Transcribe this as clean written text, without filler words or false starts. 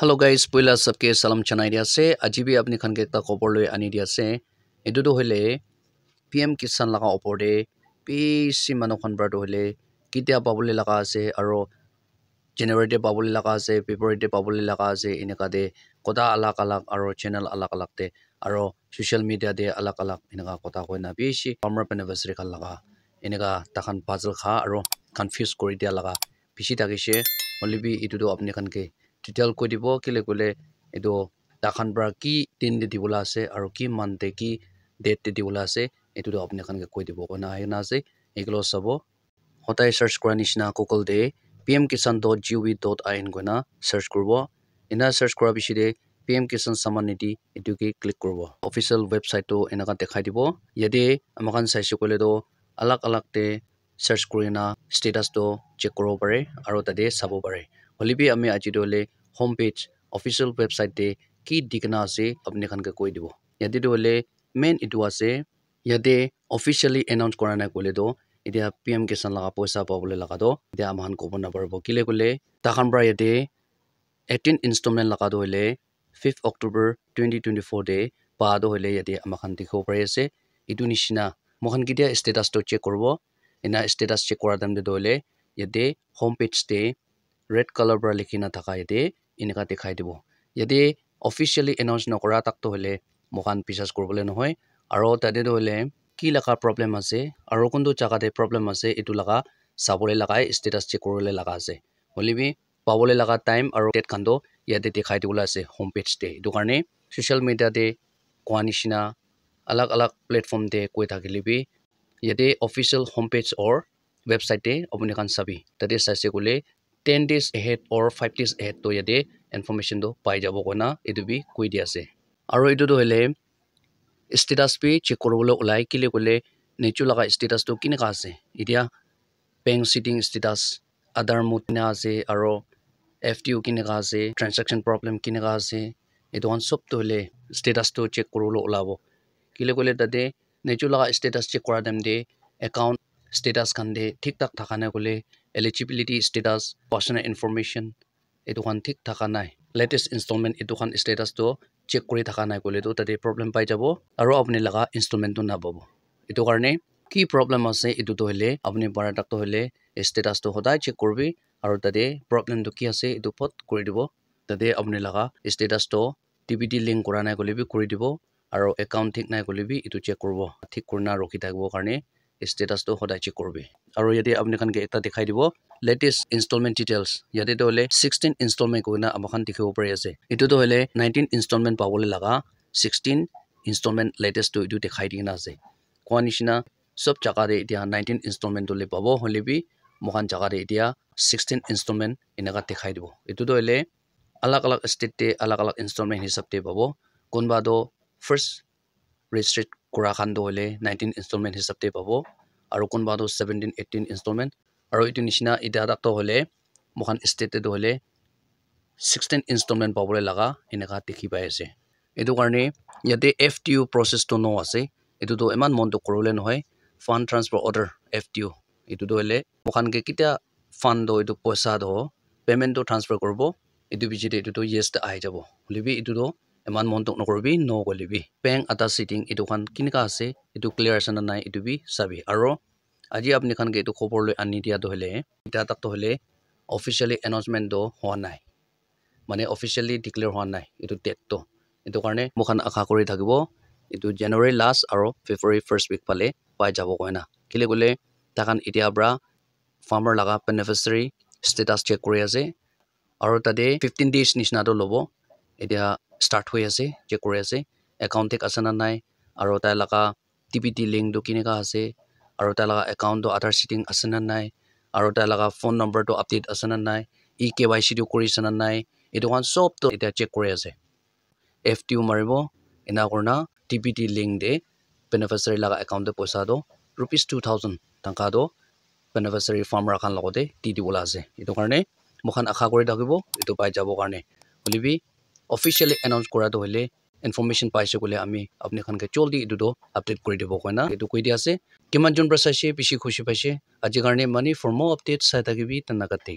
hello guys पहिला सबके सलाम चनाई दिया से আজি भी अपनी खान के एकता खबर লৈ আনি দিয়া আছে এটো হইলে পিএম কিষান লাগা ওপৰতে পিসি মানুহ খনবাৰটো হইলে কিতিয়া পাবলৈ লাগা আছে আৰু জানুৱাৰীতে পাবলৈ লাগা আছে ফেব্ৰুৱাৰীতে পাবলৈ লাগা আছে এনেকা দে কটা আলাক আলাক আৰু চেনেল আলাক আলাক তে আৰু সোশ্যাল মিডিয়া দে আলাক আলাক এনেকা কথা কইনা পিসি ফাৰ্মাৰ পেনিভাৰ্সাৰী খান লাগা এনেকা তাখান পাজল খা আৰু কনফিউজ কৰি দিয়া লাগা পিসি তাকিছে অলিবি ইটো আপনি খান के डिटेल को দিব কিলে কলে এটো তাখান ব্রা কি দিন দি দিবলা আছে আৰু কি মানতে কি ডেট দি দিবলা আছে এটো আপনি খান কৈ দিব কোনা আইনা আছে এগুলো সব হতাই সার্চ কৰা নিচিনা গুগল দে pmkisan.gov.in গনা সাৰ্চ কৰব ইনা সাৰ্চ কৰা বিশিদে pm kisan saman niti এটো কি ক্লিক করব অফিশিয়াল ওয়েবসাইট তো এনেকা দেখাই দিব ইয়াদে আমাখান সাইছে কলে তো আলাক আলাক তে সার্চ কৰিনা স্ট্যাটাস তো চেক কৰিব পাৰে আৰু তাতে চাব পাৰে হলিবি আমি আজি দলে হোম পেজ অফিশিয়াল ওয়েবসাইট দে কি দিকনা আছে আপনি খান কে কৈ দিব ইয়াতে দলে মেন ইটো আছে ইয়াতে অফিশিয়ালি এনাউন্স কৰা নাই কলে তো এতিয়া পিএম কিষান লাগা পইচা পাবলৈ লাগা তো এতিয়া আমহান কব না পারব কিলে কলে তাখান ব্রা ইয়াতে 18 ইনস্টলমেন্ট লাগা তো হইলে 5 অক্টোবৰ 2024 দে পা তো হইলে ইয়াতে আমখান দেখো পারে আছে ইটো নিচিনা মখান কিতিয়া স্ট্যাটাস তো চেক করব এনা স্ট্যাটাস চেক করা দাম দে দলে ইয়াতে home page De red color bra likhina thaka yate ineka dekhai dibo yate officially announce nokora tak to hole mokan pisas korbole nohoy aro tade hole ki laka problem ase aro kondo jaga de problem ase etu laga sabole lagai status check korole laga ase holibi pabole laga time aro date khando yate dekhai dibola ase home page te etu karne social media de kwanishina alag alag platform de koi thakilibi yate official home page or website te apni kan sabi tade saise kole 10 days ahead or 5 days ahead to yade information do pai jabo kona edu bi koi dia ase aro edu do hele status pe check korobole ulai kile kole nechu laga status to kine ka ase idia bank sitting status other mutna ase aro ftu kine ka ase transaction problem kine ka ase edu on sob to hele status to check korobole ulabo kile kole tade nechu laga status check kora dem de account status kan de thik tak thakana kole eligibility status personal information etu kan thik thaka nai latest installment etu kan status to check kori thaka nai kole to tade problem pai jabo aro apni laga installment to na babo etu karne ki problem ase etu to hele apni para tak to hele status to hodai check korbi aro tade problem to ki ase etu pot kori dibo tade apni laga status to dvd link kora nai kole bi kori dibo aro account thik nai kole bi etu check korbo thik korna rokhi thakbo karne status to hodai check korbe aro yate apni kan ke ekta dekhai dibo latest installment details yate to hole 16 installment koina amakhan dikhibo pare ase etu to hole 19 installment pabole laga 16 installment latest to etu dekhai dina ase kwanishina sob jaga de etia 19 installment to le pabo holebi mohan jaga de etia 16 installment inaga dekhai dibo etu to hole alag alag state te alag alag installment hisab te pabo konba do first restrict kura khan do hole 19 installment hisab te pabo aro konba do 17 18 installment aro itu nishina ida dak to hole mohan state do hole 16 installment pabole laga enaka dekhi pai ase etu karne yate ftu process to no ase etu to eman mon to korole nohoy fund transfer order ftu etu do hole mohan ke kitia fund do etu poisa do payment to transfer korbo etu bijite etu to yes ta ai jabo libi etu do eman mon tok nokorbi no golibi bank ata sitting etu kan kinika ase etu clear asana nai etu bi sabi aro aji apni khan ke etu khobor loi ani dia do hele ita tak to hele officially announcement do hoa nai mane officially declare hoa nai etu date to etu karne mokhan akha kori thakibo etu January last aro February first week pale pai jabo koina kile gole takan itia bra farmer laga beneficiary status check kori ase aro tade 15 days nishna do lobo etia start hoi ase check kori ase account thik asana nai aro ta laga tpt link do kineka ase aro ta laga account do other sitting asana nai aro ta laga phone number to update asana nai eKYC do kori sana nai etu kan sob to eta check kori ase ftu maribo ena korna tpt link de beneficiary laga account de poisa do rupees 2000 tangka do beneficiary farmer khan logote ti dibola ase etu karne mokhan akha kori thakibo etu pai jabo karne holibi officially announce kora to hole information paise kole ami apni khan ke joldi etu do update kori dibo koina etu koi dia ase kiman jon prasaise bishi khushi paise aji karne money for more updates sai thakibi tanakate